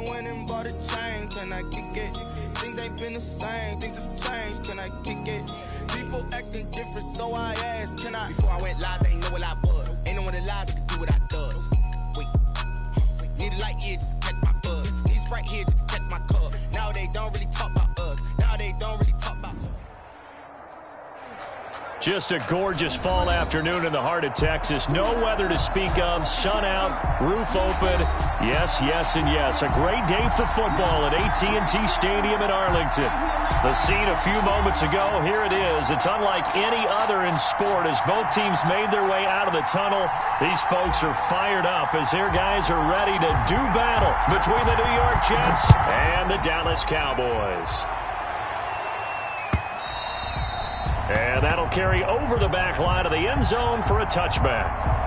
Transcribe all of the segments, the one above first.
done went and bought a chain, can I kick it? Things ain't been the same, things have changed, can I kick it? People acting different, so I asked, can I? Before I went live, they ain't know what I was. Ain't no one alive that could do what I does. Wait, need a light here just to catch my buzz. Need Sprite here just to catch my cup. Now they don't really talk about us. Now they don't really talk about us. Just a gorgeous fall afternoon in the heart of Texas. No weather to speak of. Sun out, roof open. Yes, yes, and yes. A great day for football at AT&T Stadium in Arlington. The scene a few moments ago, here it is. It's unlike any other in sport as both teams made their way out of the tunnel. These folks are fired up as their guys are ready to do battle between the New York Jets and the Dallas Cowboys. And that'll carry over the back line of the end zone for a touchback.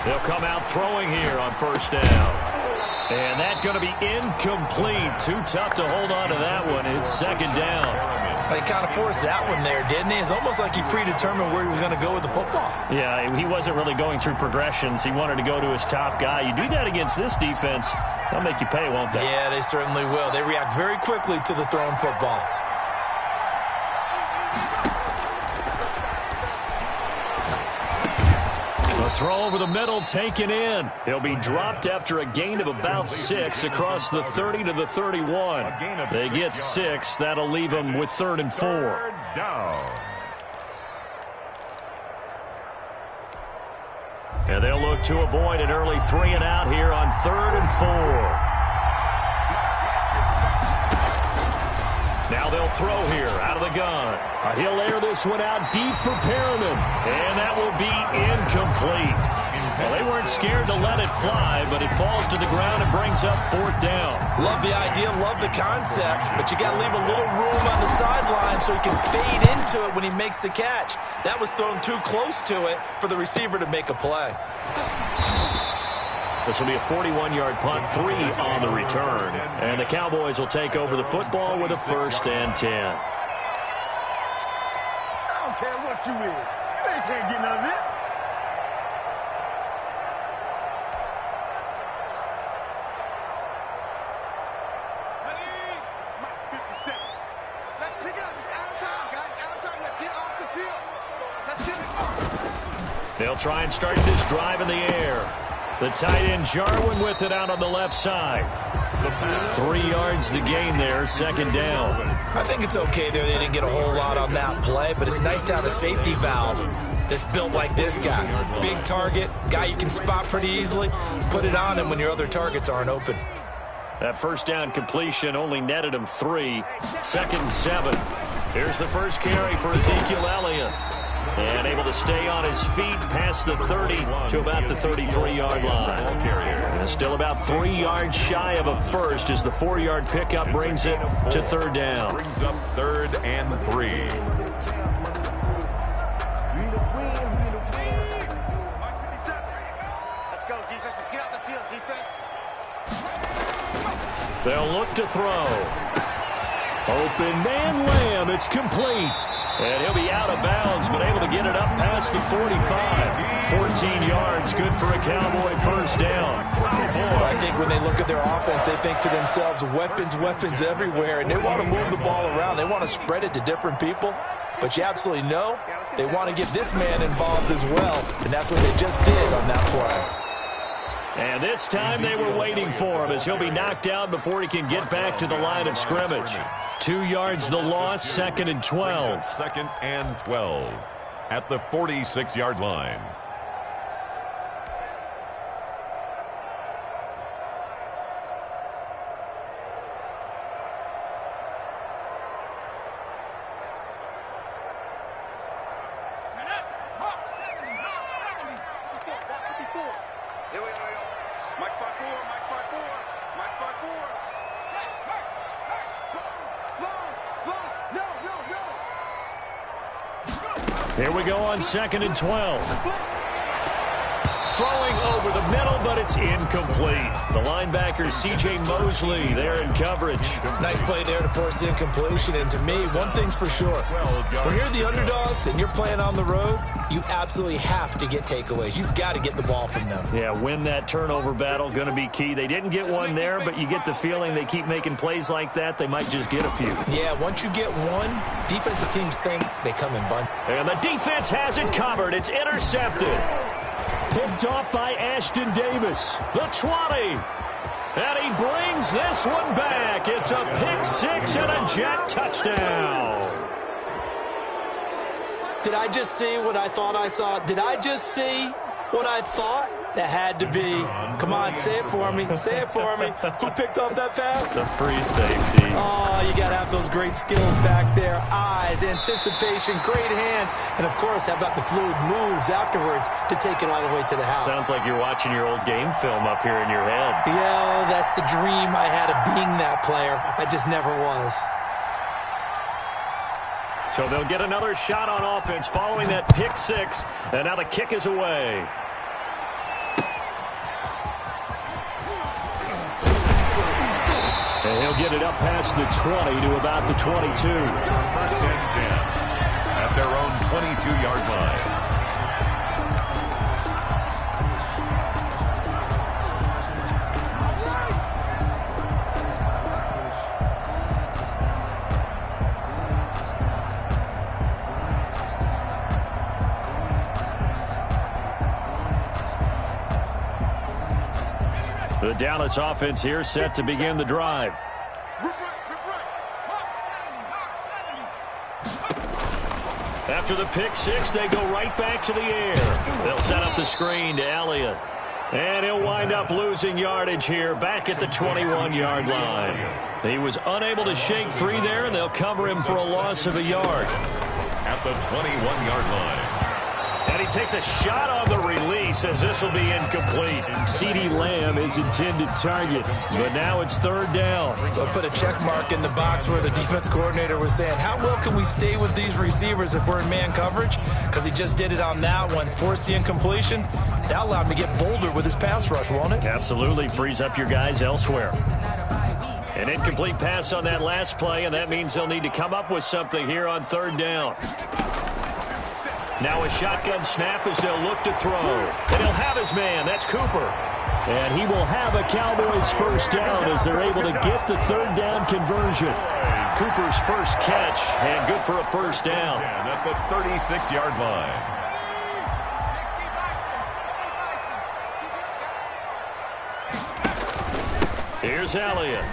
They'll come out throwing here on first down. And that's going to be incomplete. Too tough to hold on to that one. It's second down. He kind of forced that one there, didn't he? It's almost like he predetermined where he was going to go with the football. Yeah, he wasn't really going through progressions. He wanted to go to his top guy. You do that against this defense, they'll make you pay, won't they? Yeah, they certainly will. They react very quickly to the thrown football. Throw over the middle, taken in. He'll be dropped after a gain of about 6 across the 30 to the 31. They get 6. That'll leave them with 3rd and 4. Third down. And they'll look to avoid an early 3 and out here on 3rd and 4. Now they'll throw here out of the gun. He'll air this one out deep for Perriman. And that will be incomplete. Well, they weren't scared to let it fly, but it falls to the ground and brings up 4th down. Love the idea, love the concept, but you got to leave a little room on the sideline so he can fade into it when he makes the catch. That was thrown too close to it for the receiver to make a play. This will be a 41-yard punt, 3 on the return. And the Cowboys will take over the football with a 1st and 10. I don't care what you is. You ain't can't get none of this. Let's pick it up. It's out of time, guys. Out of time. Let's get off the field. Let's get it. They'll try and start this drive in the air. The tight end Jarwin with it out on the left side. 3 yards to gain there, 2nd down. I think it's okay there. They didn't get a whole lot on that play, but it's nice to have a safety valve that's built like this guy. Big target, guy you can spot pretty easily. Put it on him when your other targets aren't open. That 1st down completion only netted him 3. 2nd and 7. Here's the first carry for Ezekiel Elliott. And able to stay on his feet past the 30 to about the 33-yard line. And still about 3 yards shy of a first as the 4-yard pickup brings it to 3rd down. Brings up 3rd and 3. Let's go, defense. Let's get out the field, defense. They'll look to throw. Open man Lamb. It's complete. And he'll be out of bounds, but able to get it up past the 45. 14 yards, good for a Cowboy 1st down. Boy, I think when they look at their offense, they think to themselves, weapons, weapons everywhere, and they want to move the ball around. They want to spread it to different people, but you absolutely know they want to get this man involved as well, and that's what they just did on that play. And this time they were waiting for him as he'll be knocked down before he can get back to the line of scrimmage. 2 yards the loss, 2nd and 12. 2nd and 12 at the 46-yard line. Here we go. Mike 5-4, Mike 5-4, Mike 5-4. Here we go on 2nd and 12. Throwing over the middle, but it's incomplete. The linebacker, C.J. Mosley, there in coverage. Nice play there to force the incompletion. And to me, one thing's for sure. When you're the underdogs and you're playing on the road, you absolutely have to get takeaways. You've got to get the ball from them. Yeah, win that turnover battle, going to be key. They didn't get one there, but you get the feeling they keep making plays like that, they might just get a few. Yeah, once you get one, defensive teams think they come in bunch. And the defense has it covered. It's intercepted. Picked off by Ashton Davis. The 20. And he brings this one back. It's a pick six and a Jet touchdown. Did I just see what I thought I saw? Did I just see what I thought? That had to be. Come on, say it for me. Say it for me. Who picked up that pass? It's a free safety. Oh, you got to have those great skills back there. Eyes, anticipation, great hands. And, of course, how about the fluid moves afterwards to take it all the way to the house? Sounds like you're watching your old game film up here in your head. Yeah, that's the dream I had of being that player. I just never was. So they'll get another shot on offense following that pick six. And now the kick is away. And he'll get it up past the 20 to about the 22. First and 10 at their own 22-yard line. The Dallas offense here set to begin the drive. After the pick six, they go right back to the air. They'll set up the screen to Elliott. And he'll wind up losing yardage here back at the 21-yard line. He was unable to shake free there, and they'll cover him for a loss of a yard. At the 21-yard line. And he takes a shot on the release as this will be incomplete. CeeDee Lamb is intended target, but now it's third down. They'll put a check mark in the box where the defense coordinator was saying, how well can we stay with these receivers if we're in man coverage? Because he just did it on that one, forced the incompletion. That allowed him to get bolder with his pass rush, won't it? Absolutely, frees up your guys elsewhere. An incomplete pass on that last play, and that means they'll need to come up with something here on third down. Now a shotgun snap as they'll look to throw. And he'll have his man. That's Cooper. And he will have a Cowboys first down as they're able to get the third down conversion. Cooper's first catch, and good for a first down. At the 36-yard line. Here's Elliott.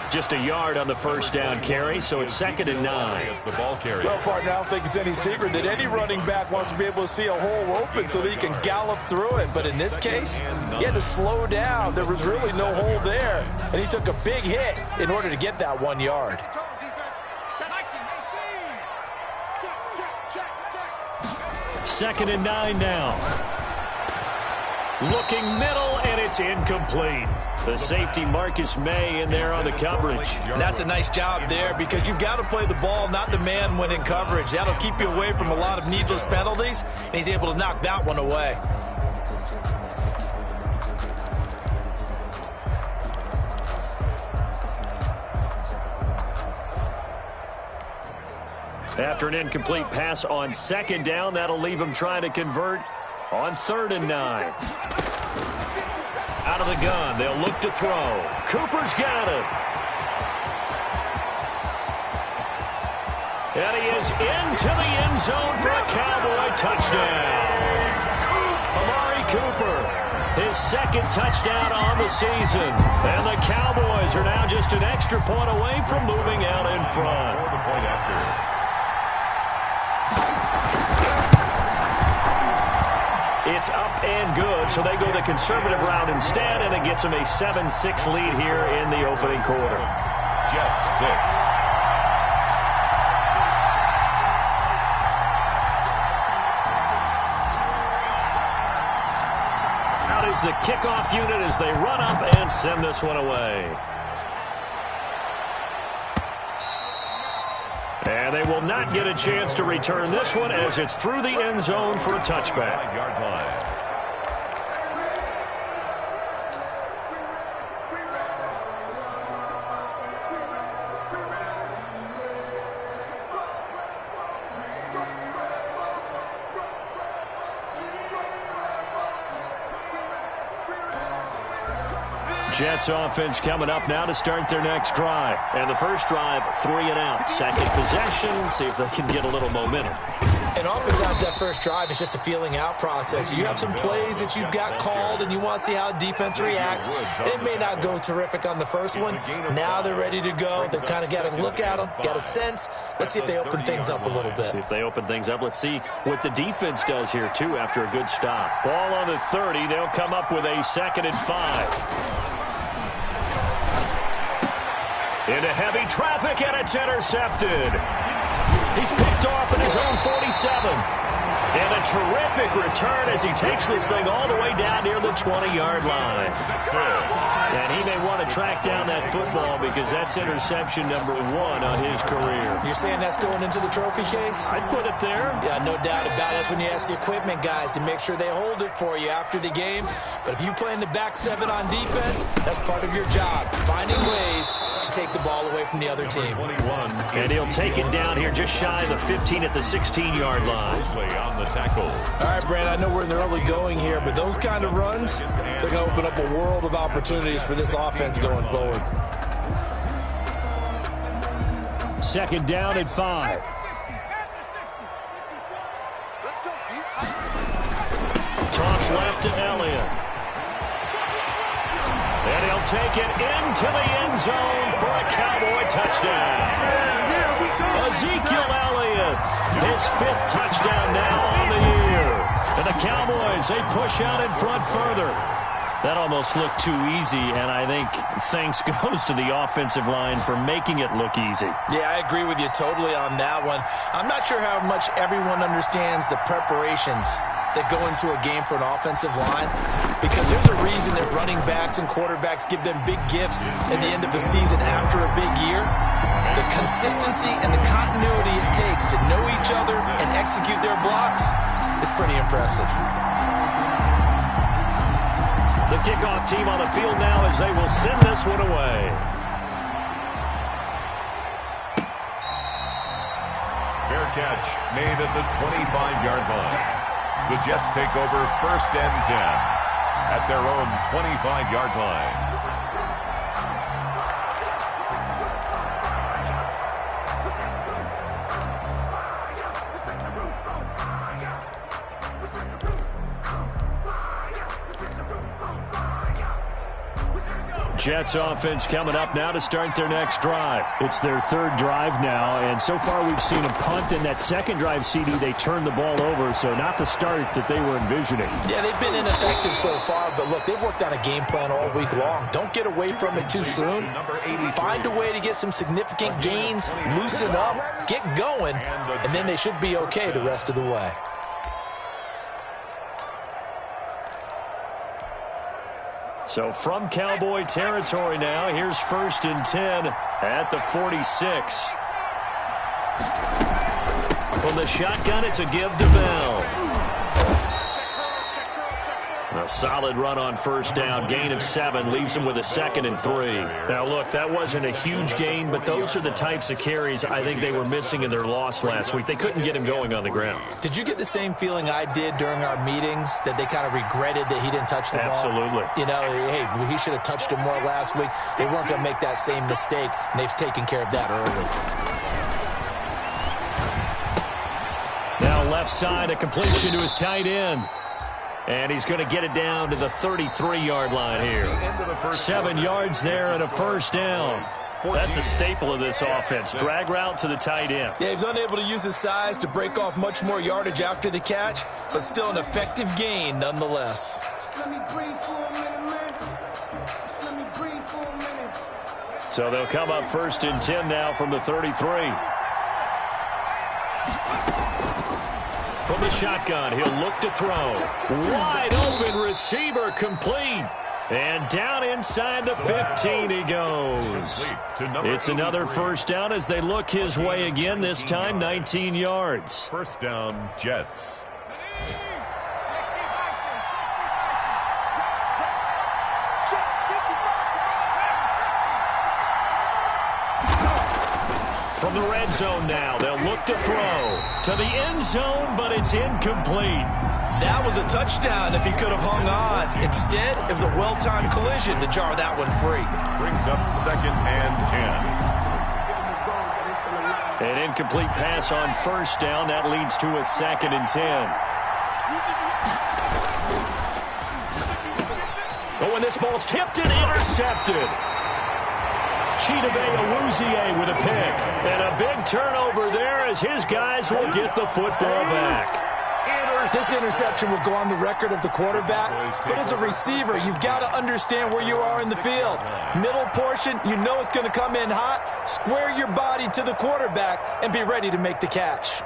Just a yard on the first down carry, so it's 2nd and 9. The ball carrier. Well, partner, I don't think it's any secret that any running back wants to be able to see a hole open so that he can gallop through it. But in this case, he had to slow down. There was really no hole there, and he took a big hit in order to get that 1 yard. 2nd and 9 now. Looking middle, and it's incomplete. The safety, Marcus May, in there on the coverage. And that's a nice job there because you've got to play the ball, not the man when in coverage. That'll keep you away from a lot of needless penalties, and he's able to knock that one away. After an incomplete pass on 2nd down, that'll leave him trying to convert on 3rd and 9. Out of the gun, they'll look to throw. Cooper's got it. And he is into the end zone for a Cowboy touchdown. Amari Cooper, his 2nd touchdown on the season. And the Cowboys are now just an extra point away from moving out in front. For the point after. It's up and good, so they go the conservative route instead, and it gets them a 7-6 lead here in the opening quarter. Jets 6. Out is the kickoff unit as they run up and send this one away. And they will not get a chance to return this one as it's through the end zone for a touchback. 5-yard line. Jets offense coming up now to start their next drive. And the first drive, 3 and out. Second possession, see if they can get a little momentum. And oftentimes that first drive is just a feeling out process. You have some plays that you've got called and you want to see how defense reacts. It may not go terrific on the first one. Now they're ready to go. They've kind of got to look at them, got a sense. Let's see if they open things up a little bit. See if they open things up. Let's see what the defense does here, too, after a good stop. Ball on the 30. They'll come up with a 2nd and 5. Into heavy traffic, and it's intercepted. He's picked off at his own 47. And a terrific return as he takes this thing all the way down near the 20-yard line. And he may want to track down that football because that's interception number 1 on his career. You're saying that's going into the trophy case? I'd put it there. Yeah, no doubt about it. That's when you ask the equipment guys to make sure they hold it for you after the game. But if you play in the back 7 on defense, that's part of your job, finding ways to take the ball away from the other team. And he'll take it down here just shy of the 15 at the 16-yard line. On the tackle. All right, Brad, I know we're in the early going here, but those kind of runs, they're going to open up a world of opportunities for this offense going forward. 2nd down at 5. Let's go, Toss left to Elliott. And he'll take it into the end zone for a Cowboy touchdown. Ezekiel Elliott, his 5th touchdown now on the year. And the Cowboys, they push out in front further. That almost looked too easy, and I think thanks goes to the offensive line for making it look easy. Yeah, I agree with you totally on that one. I'm not sure how much everyone understands the preparations that go into a game for an offensive line, because there's a reason that running backs and quarterbacks give them big gifts at the end of the season after a big year. The consistency and the continuity it takes to know each other and execute their blocks is pretty impressive. The kickoff team on the field now as they will send this one away. Fair catch made at the 25-yard line. The Jets take over 1st and 10 at their own 25-yard line. Jets offense coming up now to start their next drive. It's their 3rd drive now, and so far we've seen a punt. In that 2nd drive, CD, they turned the ball over, so not the start that they were envisioning. Yeah, they've been ineffective so far, but look, they've worked on a game plan all week long. Don't get away from it too soon. Find a way to get some significant gains, loosen up, get going, and then they should be okay the rest of the way. So from Cowboy territory now, here's 1st and 10 at the 46. From the shotgun, it's a give to Bell. A solid run on 1st down. Gain of 7 leaves him with a 2nd and 3. Now, look, that wasn't a huge gain, but those are the types of carries I think they were missing in their loss last week. They couldn't get him going on the ground. Did you get the same feeling I did during our meetings, that they kind of regretted that he didn't touch the ball? Absolutely. You know, hey, he should have touched him more last week. They weren't going to make that same mistake, and they've taken care of that early. Now left side, a completion to his tight end. And he's going to get it down to the 33-yard line here. 7 yards there and a 1st down. That's a staple of this offense. Drag route to the tight end. Yeah, he's unable to use his size to break off much more yardage after the catch, but still an effective gain nonetheless. So they'll come up 1st and 10 now from the 33. From From the shotgun, he'll look to throw. Wide open receiver complete. And down inside the 15 he goes. It's another first down as they look his way again, this time 19 yards. First down, Jets. From the red zone now, they'll look to throw. To the end zone, but it's incomplete. That was a touchdown if he could have hung on. Instead, it was a well-timed collision to jar that one free. Brings up 2nd and 10. An incomplete pass on first down. That leads to a 2nd and 10. Oh, and this ball's tipped and intercepted. Chidobe Awuzie with a pick. And a big turnover there as his guys will get the football back. This interception will go on the record of the quarterback, but as a receiver, you've got to understand where you are in the field. Middle portion, you know it's going to come in hot. Square your body to the quarterback and be ready to make the catch.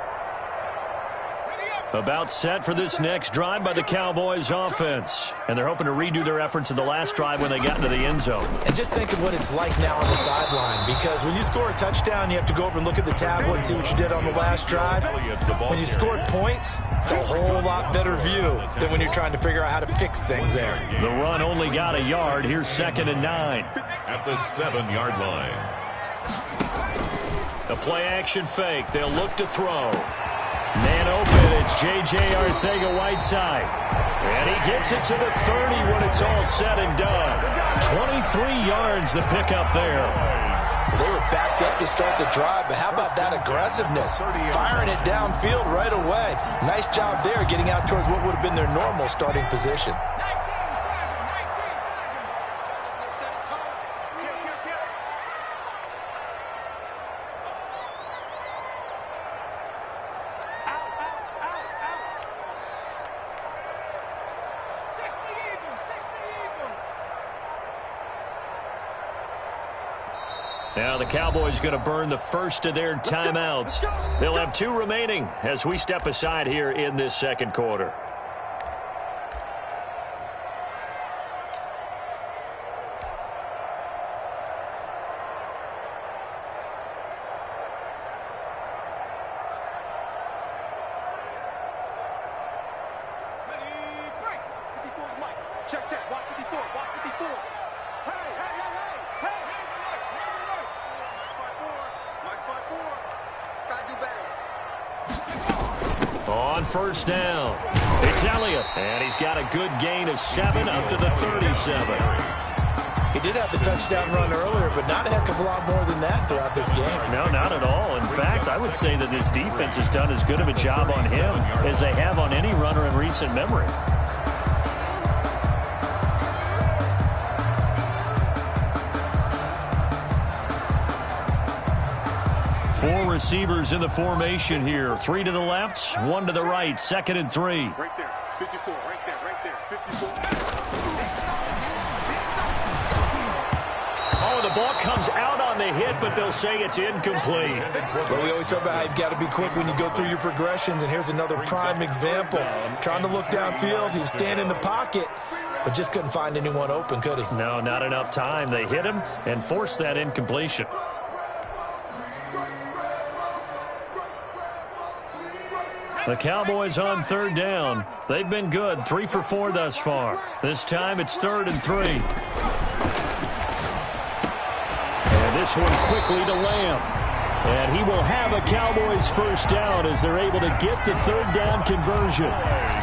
About set for this next drive by the Cowboys offense. And they're hoping to redo their efforts in the last drive when they got into the end zone. And just think of what it's like now on the sideline, because when you score a touchdown, you have to go over and look at the tablet and see what you did on the last drive. When you scored points, it's a whole lot better view than when you're trying to figure out how to fix things there. The run only got a yard. Here's 2nd and 9. At the 7-yard line. A play-action fake. They'll look to throw. Man open, it's J.J. Arcega-Whiteside. And he gets it to the 30 when it's all said and done. 23 yards the pickup there. They were backed up to start the drive, but how about that aggressiveness? Firing it downfield right away. Nice job there getting out towards what would have been their normal starting position. Now the Cowboys going to burn the first of their timeouts. They'll have 2 remaining as we step aside here in this second quarter. Check, check. Watch 54. Watch 54. Hey, hey, hey, hey. Hey, hey. Watch 5-4. Gotta do better. On first down, it's Elliott. And he's got a good gain of 7 up to the 37. He did have the touchdown run earlier, but not a heck of a lot more than that throughout this game. No, not at all. In fact, I would say that this defense has done as good of a job on him as they have on any runner in recent memory. Four receivers in the formation here. 3 to the left, 1 to the right. 2nd and 3. Right there. 54. Right there. Right there. 54. Oh, the ball comes out on the hit, but they'll say it's incomplete. Well, we always talk about how you've got to be quick when you go through your progressions, and here's another prime example. Trying to look downfield, he was standing in the pocket, but just couldn't find anyone open, could he? No, not enough time. They hit him and forced that incompletion. The Cowboys on 3rd down. They've been good, 3 for 4 thus far. This time it's 3rd and 3. And this one quickly to Lamb. And he will have a Cowboys first down as they're able to get the 3rd down conversion.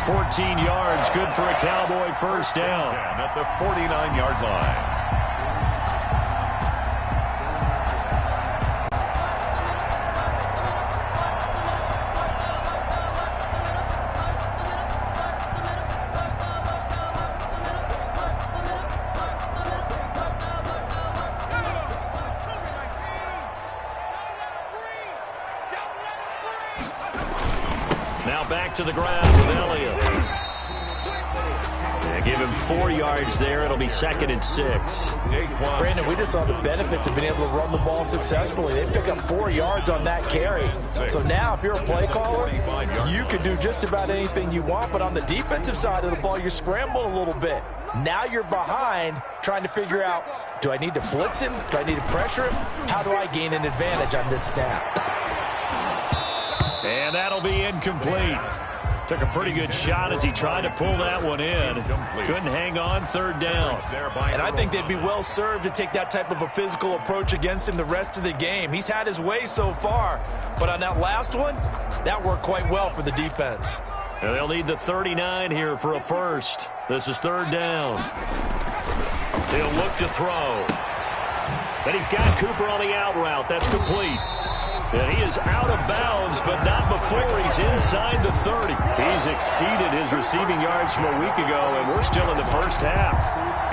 14 yards, good for a Cowboy first down. At the 49-yard line. Now back to the ground with Elliott. And give him 4 yards there. It'll be 2nd and 6. Brandon, we just saw the benefits of being able to run the ball successfully. They pick up 4 yards on that carry. So now if you're a play caller, you can do just about anything you want, but on the defensive side of the ball, you're scrambling a little bit. Now you're behind trying to figure out, do I need to blitz him? Do I need to pressure him? How do I gain an advantage on this snap? And that'll be incomplete. Took a pretty good shot as he tried to pull that one in. Couldn't hang on, 3rd down. And I think they'd be well served to take that type of a physical approach against him the rest of the game. He's had his way so far, but on that last one, that worked quite well for the defense. And they'll need the 39 here for a first. This is 3rd down. He'll look to throw. But he's got Cooper on the out route. That's complete. And he is out of bounds, but not before he's inside the 30. He's exceeded his receiving yards from a week ago, and we're still in the first half.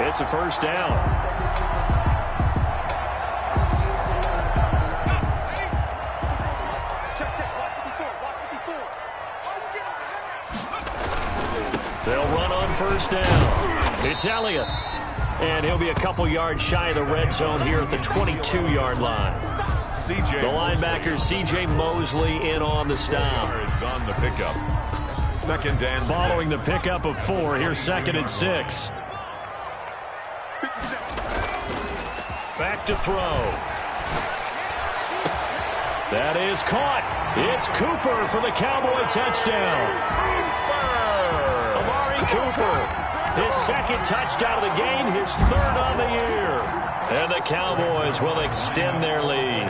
It's a first down. They'll run on first down. It's Elliott. And he'll be a couple yards shy of the red zone here at the 22-yard line. The linebacker, C.J. Mosley, in on the stop. On the pickup. 2nd and 6. Following the pickup of 4, here's 2nd and 6. Back to throw. That is caught. It's Cooper for the Cowboy touchdown. Amari Cooper, his 2nd touchdown of the game, his 3rd on the year. And the Cowboys will extend their lead.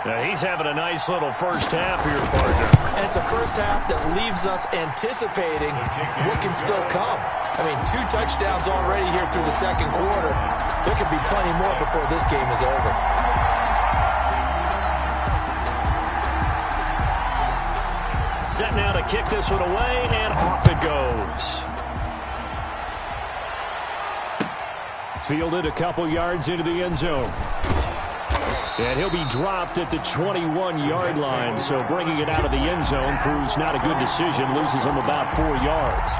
Now he's having a nice little first half here, partner. And it's a first half that leaves us anticipating what can still come. I mean, 2 touchdowns already here through the 2nd quarter. There could be plenty more before this game is over. Set now to kick this one away, and off it goes. Fielded a couple yards into the end zone. And he'll be dropped at the 21-yard line, so bringing it out of the end zone proves not a good decision, loses him about 4 yards.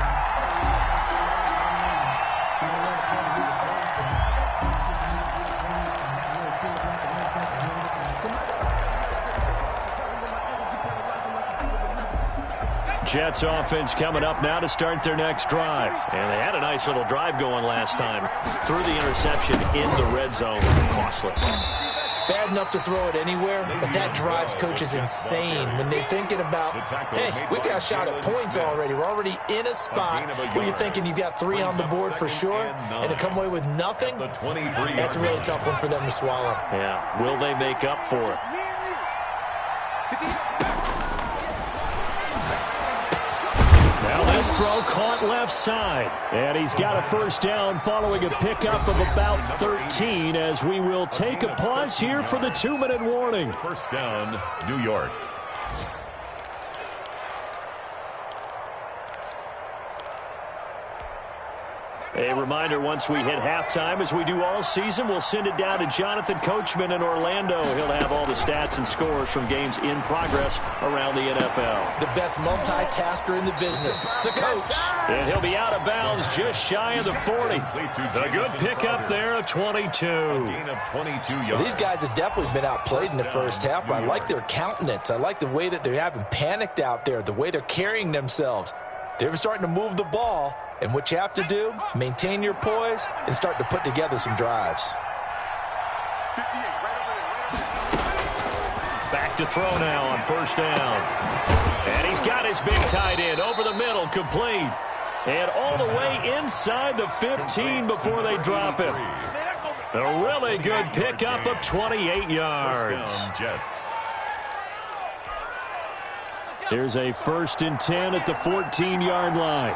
Jets offense coming up now to start their next drive. And they had a nice little drive going last time. Threw the interception in the red zone. Costly. Bad enough to throw it anywhere, but that drives coaches insane when they're thinking about, hey, we got a shot at points already. We're already in a spot where you're thinking you got 3 on the board for sure, and to come away with nothing, that's a really tough one for them to swallow. Yeah, will they make up for it? Now this throw caught left side. And he's got a first down following a pickup of about 13 as we will take a pause here for the 2-minute warning. First down, New York. A reminder, once we hit halftime, as we do all season, we'll send it down to Jonathan Coachman in Orlando. He'll have all the stats and scores from games in progress around the NFL. The best multitasker in the business, the coach. And he'll be out of bounds just shy of the 40. A good pickup there of 22. Well, these guys have definitely been outplayed in the first half, but I like their countenance. I like the way that they haven't panicked out there, the way they're carrying themselves. They're starting to move the ball. And what you have to do, maintain your poise and start to put together some drives. Back to throw now on first down. And he's got his big tight end over the middle, complete. And all the way inside the 15 before they drop him. A really good pickup of 28 yards. Here's a 1st and 10 at the 14-yard line.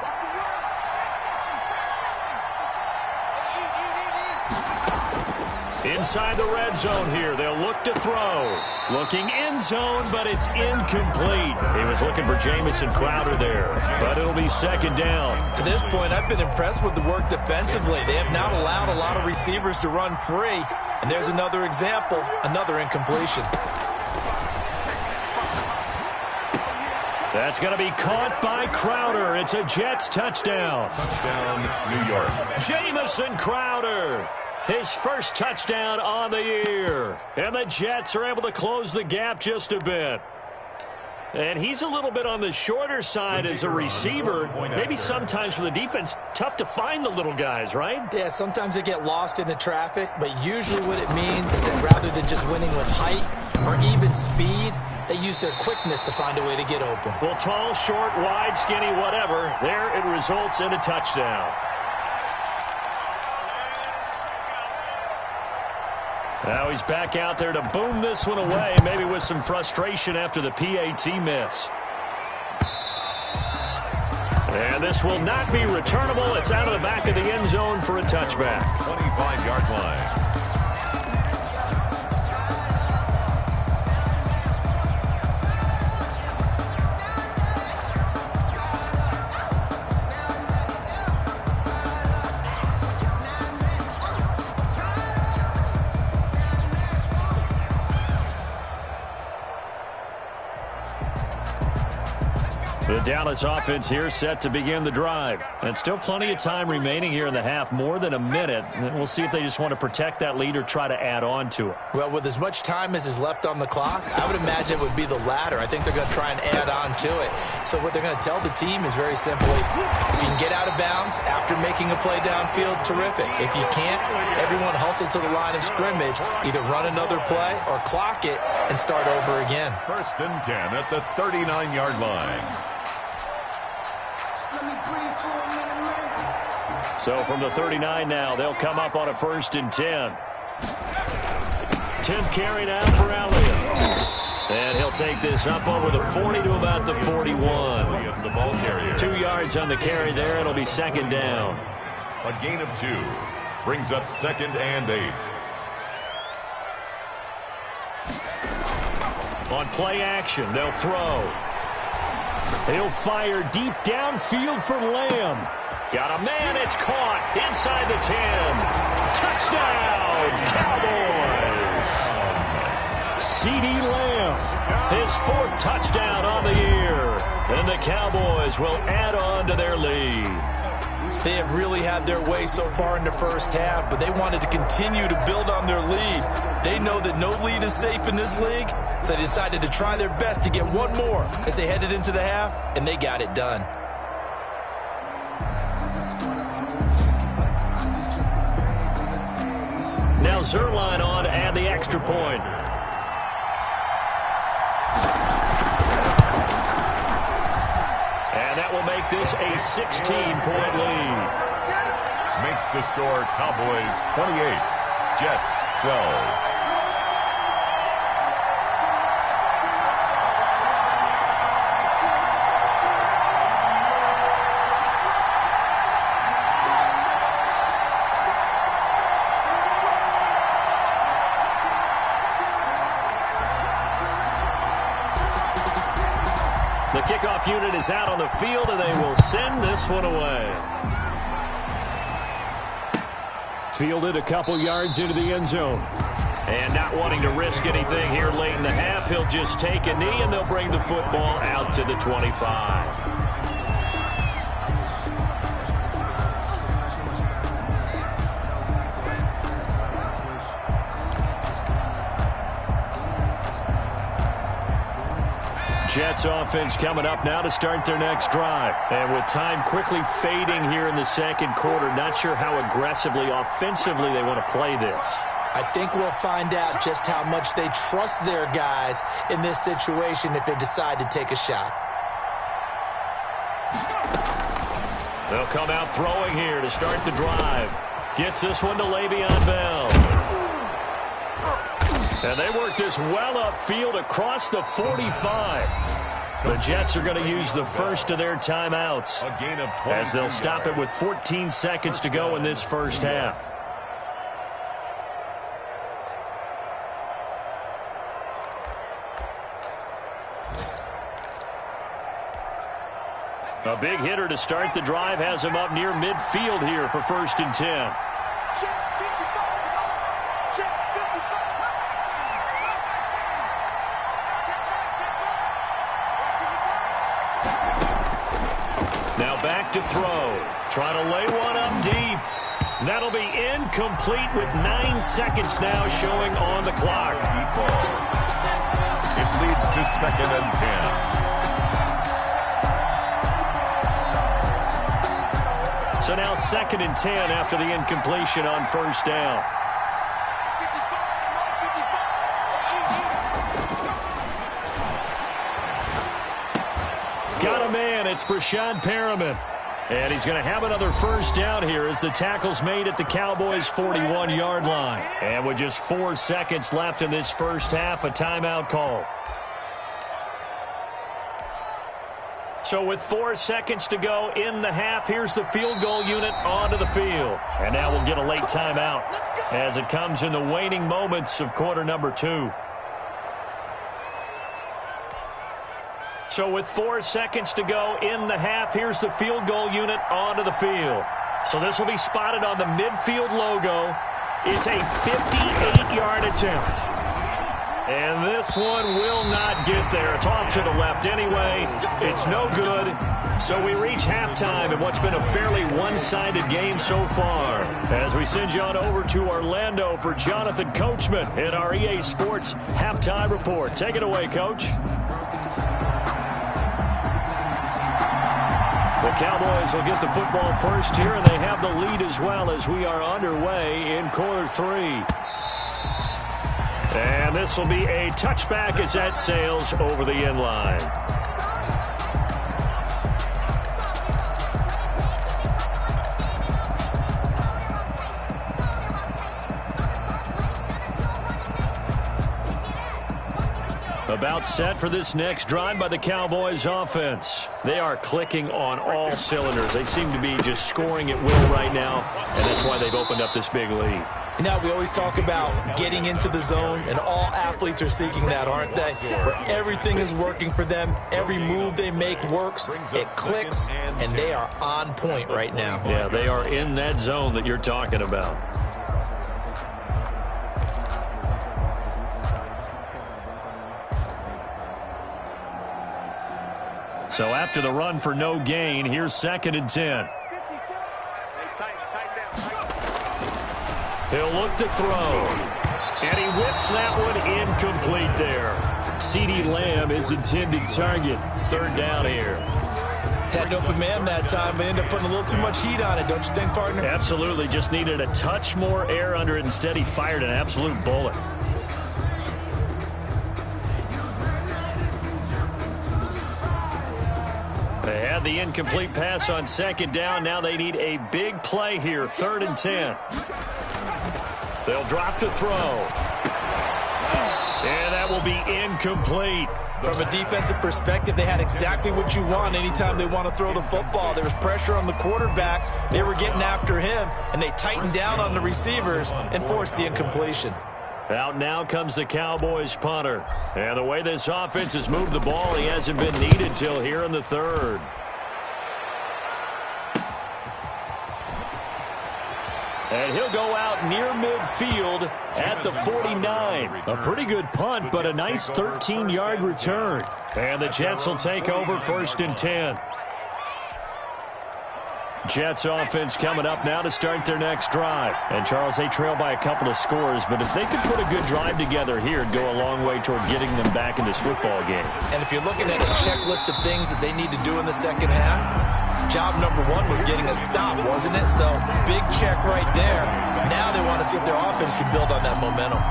Inside the red zone here. They'll look to throw. Looking end zone, but it's incomplete. He was looking for Jamison Crowder there, but it'll be 2nd down. To this point, I've been impressed with the work defensively. They have not allowed a lot of receivers to run free. And there's another example, another incompletion. That's going to be caught by Crowder. It's a Jets touchdown. Touchdown, New York. Jamison Crowder, his first touchdown on the year. And the Jets are able to close the gap just a bit. And he's a little bit on the shorter side as a receiver. Maybe sometimes for the defense, tough to find the little guys, right? Yeah, sometimes they get lost in the traffic, but usually what it means is that rather than just winning with height or even speed, they use their quickness to find a way to get open. Well, tall, short, wide, skinny, whatever, there it results in a touchdown. Now he's back out there to boom this one away, maybe with some frustration after the PAT miss. And this will not be returnable. It's out of the back of the end zone for a touchback. 25-yard line. The Dallas offense here set to begin the drive. And still plenty of time remaining here in the half, more than a minute. And we'll see if they just want to protect that lead or try to add on to it. Well, with as much time as is left on the clock, I would imagine it would be the latter. I think they're going to try and add on to it. So what they're going to tell the team is very simply, if you can get out of bounds after making a play downfield, terrific. If you can't, everyone hustle to the line of scrimmage, either run another play or clock it and start over again. 1st and 10 at the 39-yard line. So from the 39 now, they'll come up on a 1st and 10. 10th carry now for Elliott. And he'll take this up over the 40 to about the 41. The ball carrier. 2 yards on the carry there. It'll be 2nd down. A gain of 2 brings up 2nd and 8. On play action, they'll throw. He'll fire deep downfield for Lamb. Got a man, it's caught inside the 10. Touchdown, Cowboys. CeeDee Lamb, his 4th touchdown on the year. And the Cowboys will add on to their lead. They have really had their way so far in the first half, but they wanted to continue to build on their lead. They know that no lead is safe in this league, so they decided to try their best to get one more as they headed into the half, and they got it done. Now Zerline on to add the extra point. And that will make this a 16-point lead. Makes the score Cowboys 28, Jets 12. The kickoff unit is out on the field, and they will send this one away. Fielded a couple yards into the end zone. And not wanting to risk anything here late in the half, he'll just take a knee, and they'll bring the football out to the 25. Jets offense coming up now to start their next drive. And with time quickly fading here in the second quarter, not sure how aggressively, offensively they want to play this. I think we'll find out just how much they trust their guys in this situation if they decide to take a shot. They'll come out throwing here to start the drive. Gets this one to Le'Veon Bell. And they work this well upfield across the 45. The Jets are going to use the first of their timeouts as they'll stop it with 14 seconds to go in this first half. A big hitter to start the drive has him up near midfield here for 1st and 10. back to throw. Trying to lay one up deep. That'll be incomplete with 9 seconds now showing on the clock. It leads to 2nd and 10. So now 2nd and 10 after the incompletion on 1st down. Got a man. It's Brashad Perriman. And he's going to have another 1st down here as the tackle's made at the Cowboys' 41-yard line. And with just 4 seconds left in this first half, a timeout call. So with 4 seconds to go in the half, here's the field goal unit onto the field. And now we'll get a late timeout as it comes in the waning moments of quarter number 2. So with 4 seconds to go in the half, here's the field goal unit onto the field. So this will be spotted on the midfield logo. It's a 58-yard attempt. And this one will not get there. It's off to the left anyway. It's no good. So we reach halftime in what's been a fairly one-sided game so far. As we send you on over to Orlando for Jonathan Coachman in our EA Sports Halftime Report. Take it away, Coach. The Cowboys will get the football first here, and they have the lead as well as we are underway in quarter 3. And this will be a touchback as that sails over the end line. About set for this next drive by the Cowboys offense. They are clicking on all cylinders. They seem to be just scoring at will right now, and that's why they've opened up this big lead. Now, we always talk about getting into the zone, and all athletes are seeking that, aren't they? Where everything is working for them, every move they make works, it clicks, and they are on point right now. Yeah, they are in that zone that you're talking about. So after the run for no gain, here's 2nd and 10. He'll look to throw. And he whips that one incomplete there. CeeDee Lamb, his intended target. 3rd down here. Had an open man that time, but ended up putting a little too much heat on it, don't you think, partner? Absolutely. Just needed a touch more air under it. Instead, he fired an absolute bullet. They had the incomplete pass on 2nd down. Now they need a big play here. 3rd and 10. They'll drop to throw. And that will be incomplete. From a defensive perspective, they had exactly what you want anytime they want to throw the football. There was pressure on the quarterback. They were getting after him, and they tightened down on the receivers and forced the incompletion. Out now comes the Cowboys punter. And the way this offense has moved the ball, he hasn't been needed till here in the 3rd. And he'll go out near midfield at the 49. A pretty good punt, but a nice 13-yard return. And the Jets will take over 1st and 10. Jets offense coming up now to start their next drive. And, Charles, they trail by a couple of scores, but if they could put a good drive together here, it'd go a long way toward getting them back in this football game. And if you're looking at a checklist of things that they need to do in the second half, job number 1 was getting a stop, wasn't it? So, big check right there. Now they want to see if their offense can build on that momentum.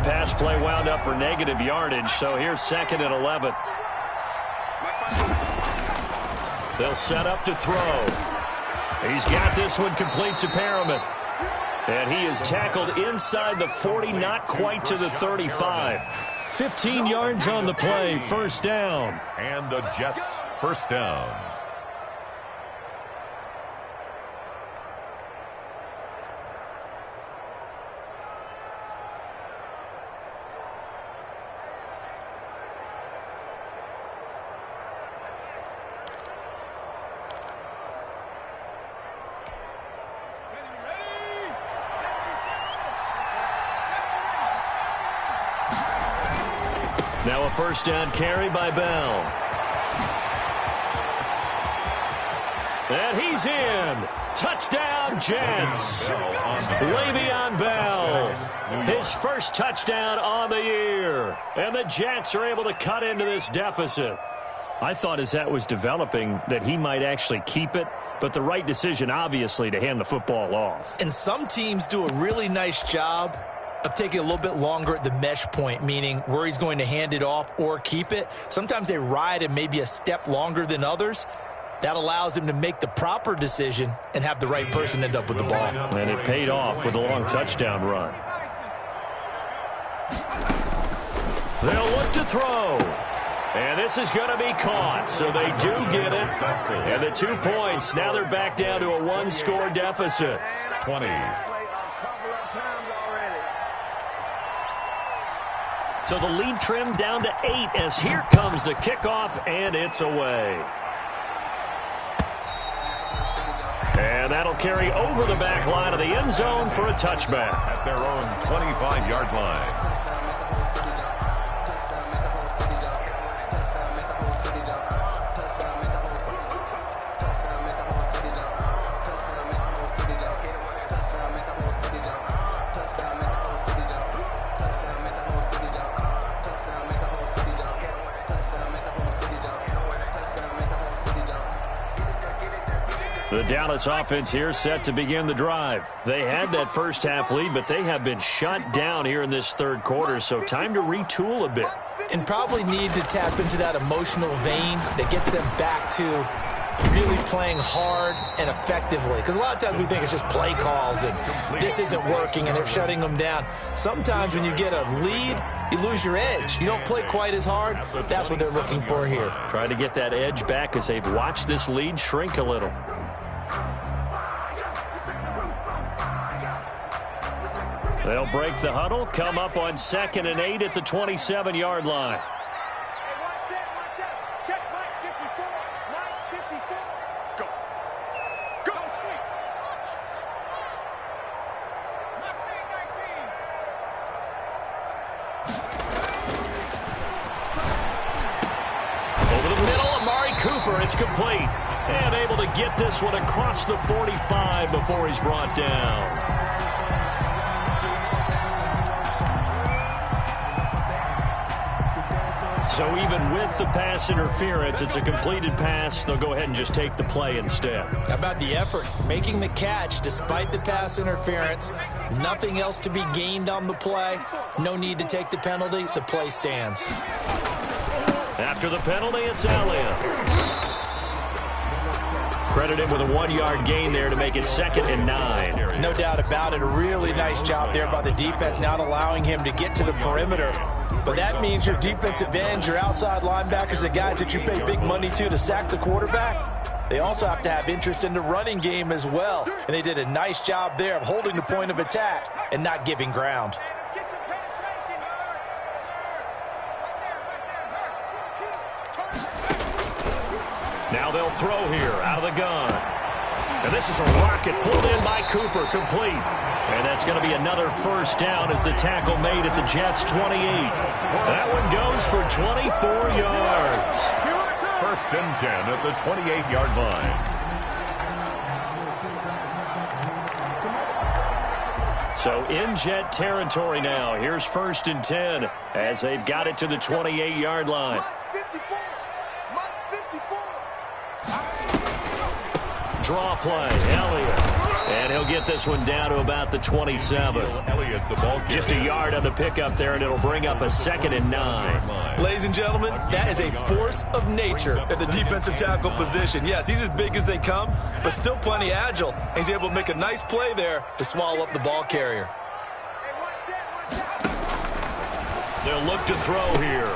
Pass play wound up for negative yardage, so here's 2nd and 11. They'll set up to throw. He's got this one complete to Perriman. And he is tackled inside the 40, not quite to the 35. 15 yards on the play, 1st down. And the Jets, 1st down. Now a first down carry by Bell. And he's in. Touchdown, Jets. Le'Veon Bell. His first touchdown on the year. And the Jets are able to cut into this deficit. I thought as that was developing that he might actually keep it, but the right decision, obviously, to hand the football off. And some teams do a really nice job of taking a little bit longer at the mesh point, meaning where he's going to hand it off or keep it. Sometimes they ride him maybe a step longer than others. That allows him to make the proper decision and have the right person end up with the ball. And it paid off with a long touchdown run. They'll look to throw. And this is going to be caught, so they do get it. And the 2 points, now they're back down to a one-score deficit. 20. So the lead trimmed down to 8 as here comes the kickoff, and it's away. And that'll carry over the back line of the end zone for a touchback. At their own 25-yard line. The Dallas offense here set to begin the drive. They had that first half lead, but they have been shut down here in this third quarter, so time to retool a bit. And probably need to tap into that emotional vein that gets them back to really playing hard and effectively. Because a lot of times we think it's just play calls and this isn't working and they're shutting them down. Sometimes when you get a lead, you lose your edge. You don't play quite as hard. That's what they're looking for here. Try to get that edge back as they've watched this lead shrink a little. They'll break the huddle, come up on 2nd and 8 at the 27-yard line. Check Mike 54. Mike 54. Go. Go. Mustang 19. Over the middle, Amari Cooper. It's complete. And able to get this one across the 45 before he's brought down. So even with the pass interference, it's a completed pass. They'll go ahead and just take the play instead. How about the effort? Making the catch despite the pass interference. Nothing else to be gained on the play. No need to take the penalty. The play stands. After the penalty, it's Elliott. Credit him with a 1-yard gain there to make it 2nd and 9. No doubt about it. A really nice job there by the defense, not allowing him to get to the perimeter. But that means your defensive ends, your outside linebackers, the guys that you pay big money to sack the quarterback, they also have to have interest in the running game as well. And they did a nice job there of holding the point of attack and not giving ground. Now they'll throw here out of the gun. And this is a rocket pulled in by Cooper, complete. And that's going to be another first down as the tackle made at the Jets' 28. That one goes for 24 yards. 1st and 10 at the 28-yard line. So in Jet territory now. Here's 1st and 10 as they've got it to the 28-yard line. Draw play, Elliott. And he'll get this one down to about the 27. Elliott, the ball carrier. Just a yard on the pickup there, and it'll bring up a 2nd and 9. Ladies and gentlemen, that is a force of nature at the defensive tackle position. Yes, he's as big as they come, but still plenty agile. He's able to make a nice play there to swallow up the ball carrier. They'll look to throw here.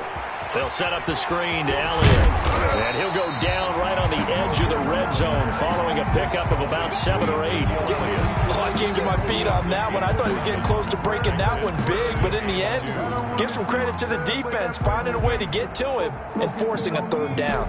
They'll set up the screen to Elliott. And he'll go down right on the edge of the red zone following a pickup of about 7 or 8. Oh, I came to my feet on that one. I thought he was getting close to breaking that one big, but in the end, give some credit to the defense, finding a way to get to him and forcing a 3rd down.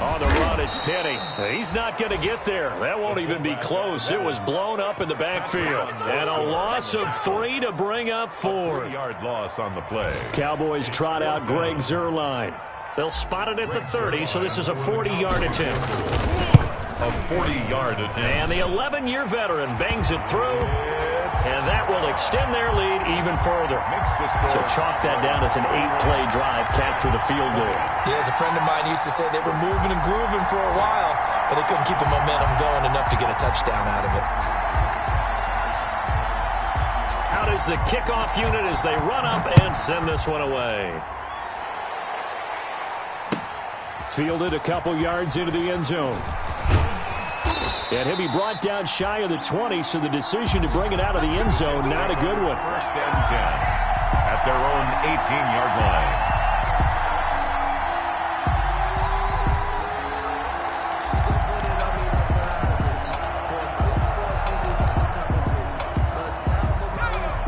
On the run, it's Penny. He's not going to get there. That won't even be close. It was blown up in the backfield. And a loss of 3 to bring up 4. 3-yard loss on the play. Cowboys trot out Greg Zuerlein. They'll spot it at the 30, so this is a 40-yard attempt. A 40-yard attempt. And the 11-year veteran bangs it through. And that will extend their lead even further. So chalk that down as an 8-play drive, capture the field goal. Yeah, as a friend of mine used to say, they were moving and grooving for a while, but they couldn't keep the momentum going enough to get a touchdown out of it. Out is the kickoff unit as they run up and send this one away. Fielded a couple yards into the end zone. And he'll be brought down shy of the 20, so the decision to bring it out of the end zone, not a good one. First and 10 at their own 18-yard line.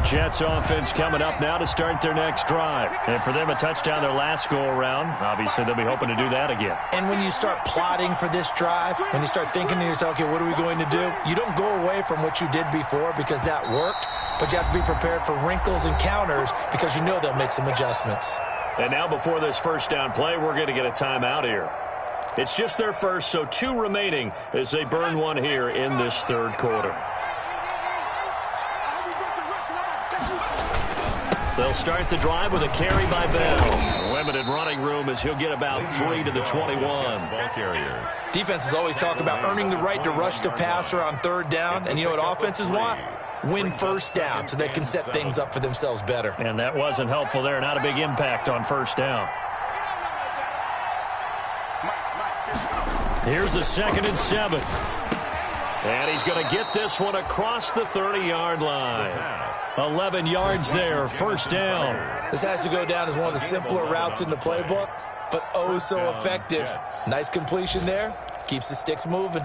Jets offense coming up now to start their next drive. And for them, a touchdown their last go-around. Obviously, they'll be hoping to do that again. And when you start plotting for this drive, when you start thinking to yourself, okay, what are we going to do? You don't go away from what you did before because that worked, but you have to be prepared for wrinkles and counters because you know they'll make some adjustments. And now before this first down play, we're going to get a timeout here. It's just their first, so 2 remaining as they burn one here in this third quarter. They'll start the drive with a carry by Bell. Limited running room as he'll get about 3 to the 21. Ball carrier. Defenses always talk about earning the right to rush the passer on third down. And you know what offenses want? Win first down so they can set things up for themselves better. And that wasn't helpful there. Not a big impact on first down. Here's a 2nd and 7. And he's going to get this one across the 30-yard line. 11 yards there, first down. This has to go down as one of the simpler routes in the playbook, but oh so effective. Nice completion there. Keeps the sticks moving.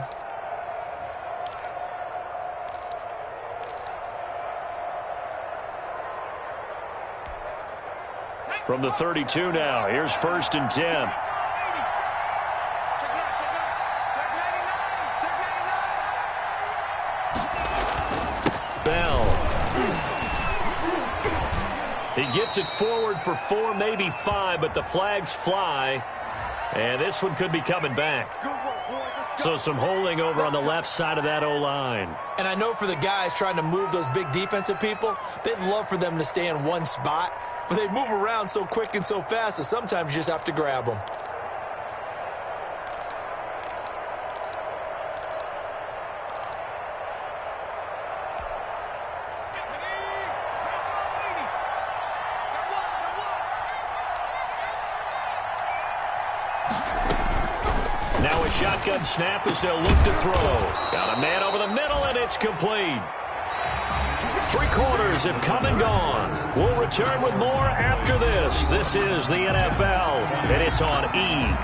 From the 32 now, here's 1st and 10. Bell. He gets it forward for 4, maybe 5, but the flags fly. And this one could be coming back. So some holding over on the left side of that O-line. And I know for the guys trying to move those big defensive people, they'd love for them to stay in one spot. But they move around so quick and so fast that sometimes you just have to grab them. Now a shotgun snap as they'll look to throw. Got a man over the middle, and it's complete. 3 quarters have come and gone. We'll return with more after this. This is the NFL, and it's on E.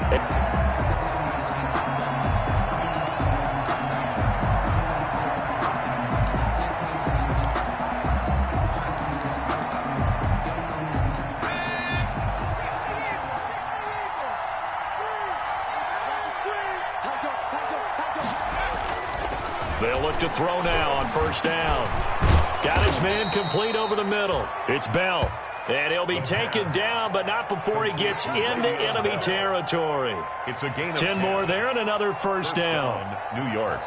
They'll look to throw now on first down. Got his man complete over the middle. It's Bell. And he'll be taken down, but not before he gets into enemy territory. It's a gain of 10 more there and another first down. New York.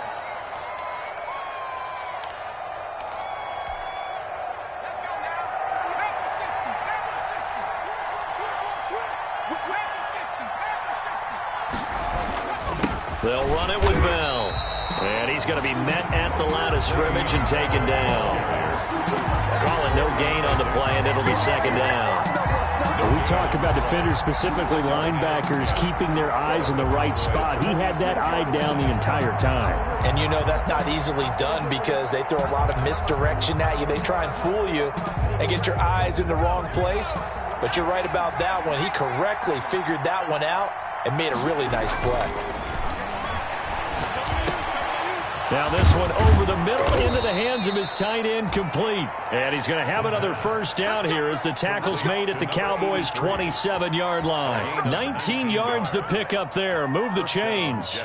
They'll run it with Bell. And he's going to be met at the line of scrimmage and taken down. Call it no gain on the play, and it'll be 2nd down. We talk about defenders, specifically linebackers, keeping their eyes in the right spot. He had that eye down the entire time. And you know that's not easily done because they throw a lot of misdirection at you. They try and fool you and get your eyes in the wrong place. But you're right about that one. He correctly figured that one out and made a really nice play. Now this one over the middle into the hands of his tight end, complete. And he's going to have another first down here as the tackle's made at the Cowboys' 27-yard line. 19 yards to pick up there. Move the chains.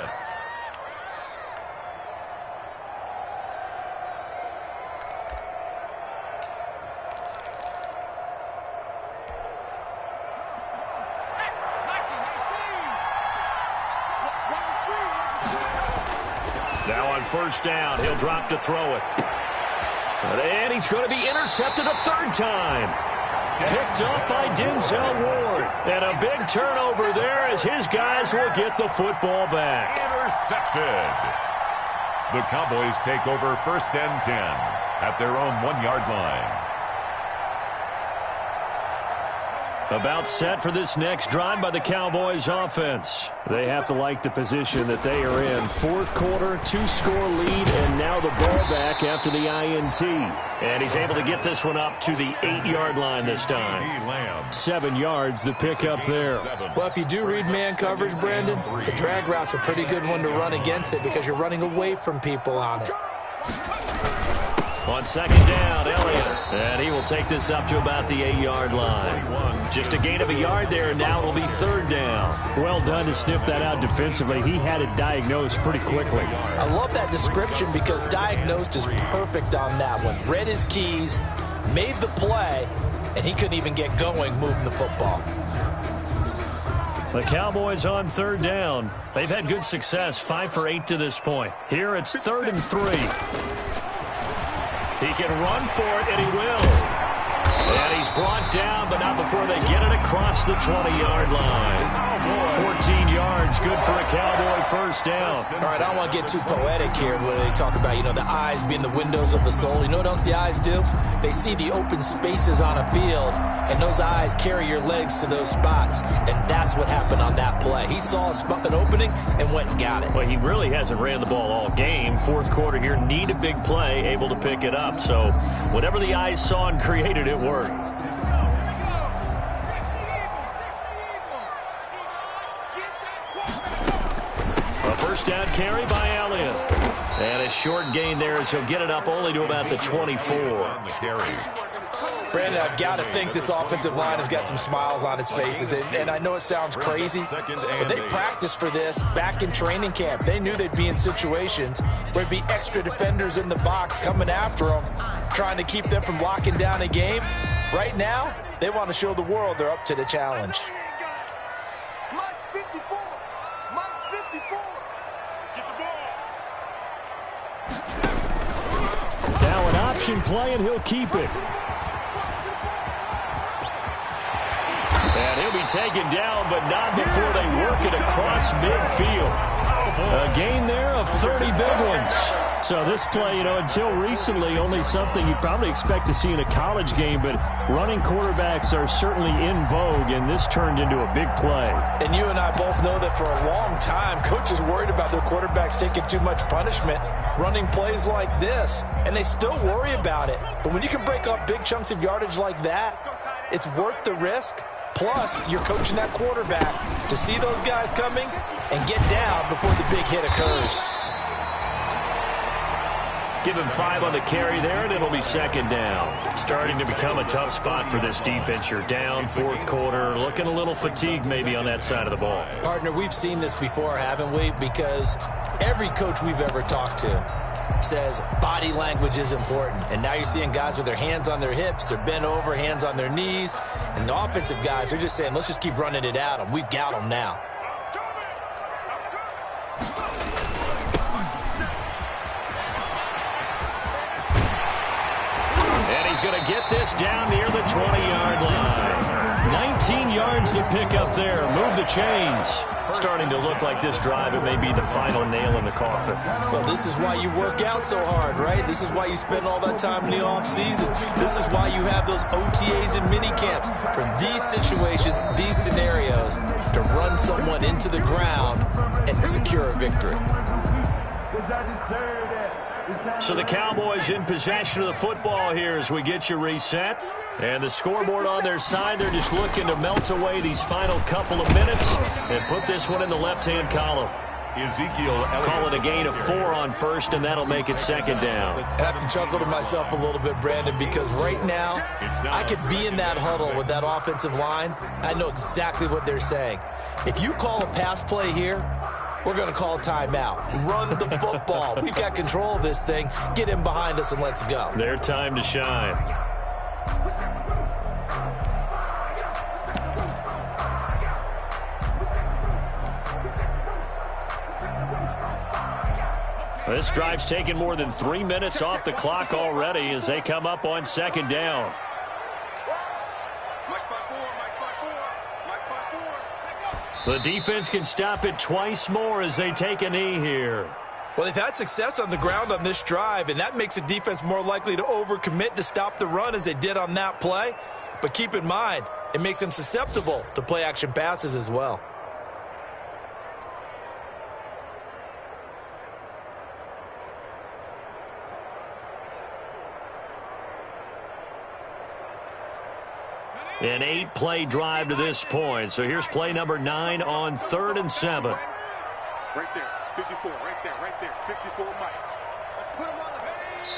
Now on first down, he'll drop to throw it. And he's going to be intercepted a third time. Picked up by Denzel Ward. And a big turnover there as his guys will get the football back. Intercepted. The Cowboys take over first and 10 at their own 1-yard line. About set for this next drive by the Cowboys offense. They have to like the position that they are in. Fourth quarter, 2-score lead, and now the ball back after the INT. And he's able to get this one up to the 8-yard line this time. 7 yards, the pick up there. Well, if you do read man coverage, Brandon, the drag route's a pretty good one to run against it because you're running away from people on it. On second down, Elliott. And he will take this up to about the 8-yard line. Just a gain of a yard there, and now it'll be third down. Well done to sniff that out defensively. He had it diagnosed pretty quickly. I love that description because diagnosed is perfect on that one. Read his keys, made the play, and he couldn't even get going moving the football. The Cowboys on third down. They've had good success, 5 for 8 to this point. Here it's 3rd and 3. He can run for it, and he will. And he's brought down, but not before they get it across the 20-yard line. 14 yards, good for a Cowboy first down. All right, I don't want to get too poetic here when they talk about, the eyes being the windows of the soul. You know what else the eyes do? They see the open spaces on a field, and those eyes carry your legs to those spots. And that's what happened on that play. He saw an opening and went and got it. Well, he really hasn't ran the ball all game. Fourth quarter here, need a big play, able to pick it up. So whatever the eyes saw and created, it worked. A first down carry by Elliott. And a short gain there as he'll get it up only to about the 24. Brandon, I've got to think this offensive line has got some smiles on its faces. And I know it sounds crazy, but they practiced for this back in training camp. They knew they'd be in situations where there'd be extra defenders in the box coming after them, trying to keep them from locking down a game. Right now, they want to show the world they're up to the challenge. Mike 54. Mike 54. Get the ball. Now an option play, and he'll keep it. And he'll be taken down, but not before they work it across midfield. A gain there of 30 big ones. So this play, until recently, only something you probably expect to see in a college game, but running quarterbacks are certainly in vogue, and this turned into a big play. And you and I both know that for a long time, coaches worried about their quarterbacks taking too much punishment, running plays like this, and they still worry about it. But when you can break up big chunks of yardage like that, it's worth the risk. Plus, you're coaching that quarterback to see those guys coming and get down before the big hit occurs. Give him 5 on the carry there, and it'll be second down. Starting to become a tough spot for this defense. You're down fourth quarter, looking a little fatigued maybe on that side of the ball. Partner, we've seen this before, haven't we? Because every coach we've ever talked to says body language is important. And now you're seeing guys with their hands on their hips, they're bent over, hands on their knees. And the offensive guys are just saying, let's just keep running it at them. We've got them now. And he's going to get this down near the 20-yard line. 19 yards to pick up there. Move the chains. Starting to look like this drive, it may be the final nail in the coffin. Well, this is why you work out so hard, right? This is why you spend all that time in the offseason. This is why you have those OTAs and mini camps. For these situations, these scenarios, to run someone into the ground and secure a victory. So the Cowboys in possession of the football here as we get you reset. And the scoreboard on their side, they're just looking to melt away these final couple of minutes and put this one in the left-hand column. Ezekiel Elliott. Call it a gain of 4 on first, and that'll make it second down. I have to chuckle to myself a little bit, Brandon, because right now, I could be in that huddle with that offensive line. I know exactly what they're saying. If you call a pass play here, we're going to call timeout. Run the football. We've got control of this thing. Get in behind us and let's go. Their time to shine. This drive's taken more than 3 minutes off the clock already as they come up on second down. The defense can stop it twice more as they take a knee here. Well, they've had success on the ground on this drive, and that makes the defense more likely to overcommit to stop the run as they did on that play. But keep in mind, it makes them susceptible to play-action passes as well. An 8-play drive to this point. So here's play number 9 on 3rd and 7. Right there, 54, right there, 54, Mike. Let's put him on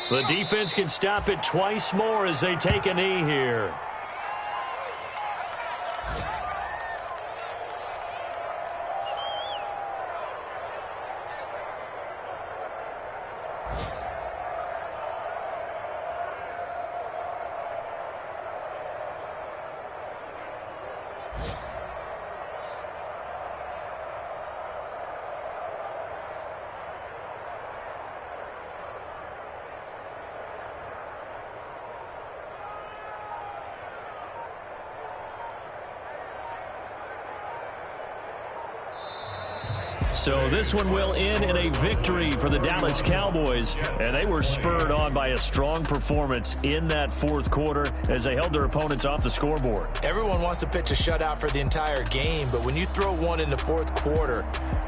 the... The defense can stop it twice more as they take a knee here. So this one will end in a victory for the Dallas Cowboys, and they were spurred on by a strong performance in that fourth quarter as they held their opponents off the scoreboard. Everyone wants to pitch a shutout for the entire game, but when you throw one in the fourth quarter,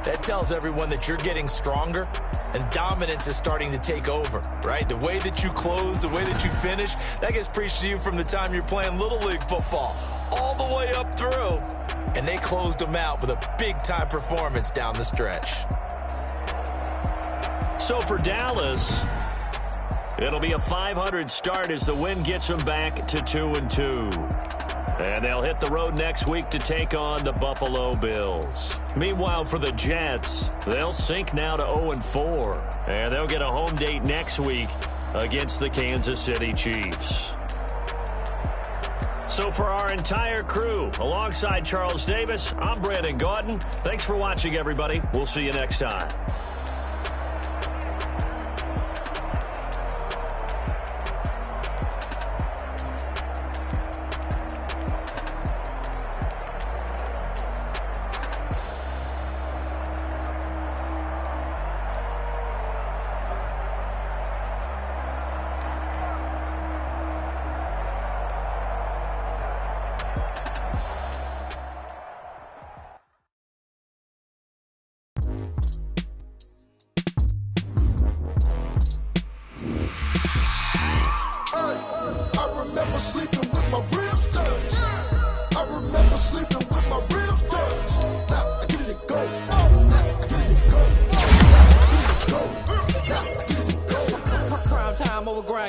that tells everyone that you're getting stronger and dominance is starting to take over, right? The way that you close, the way that you finish, that gets preached to you from the time you're playing Little League football all the way up through. And they closed them out with a big-time performance down the stretch. So for Dallas, it'll be a .500 start as the win gets them back to 2-2. And they'll hit the road next week to take on the Buffalo Bills. Meanwhile, for the Jets, they'll sink now to 0-4. And they'll get a home date next week against the Kansas City Chiefs. So for our entire crew, alongside Charles Davis, I'm Brandon Gaudin. Thanks for watching, everybody. We'll see you next time.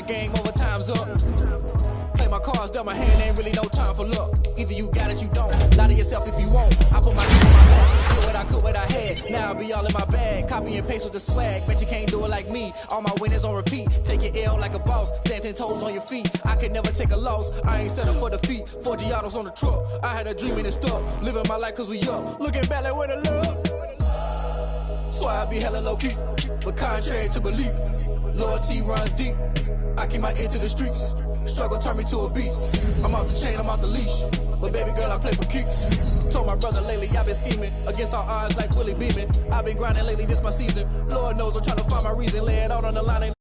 Game over, time's up. Play my cards, dealt my hand, ain't really no time for luck. Either you got it, you don't. Lie to yourself if you won't. I put my name on my back. Did what I could, what I had. Now I'll be all in my bag. Copy and paste with the swag. Bet you can't do it like me. All my winners on repeat. Take your L like a boss. Stand 10 toes on your feet. I can never take a loss. I ain't set up for defeat. 4 Giottos on the truck. I had a dream and it stuck. Living my life cause we up. Looking back like where the love. So I be hella low key. But contrary to belief, loyalty runs deep. I keep my ear to the streets. Struggle turned me to a beast. I'm off the chain, I'm off the leash. But baby girl, I play for keeps. Told my brother lately, I've been scheming. Against all odds like Willie Beeman. I've been grinding lately, this my season. Lord knows I'm trying to find my reason. Lay it out on the line.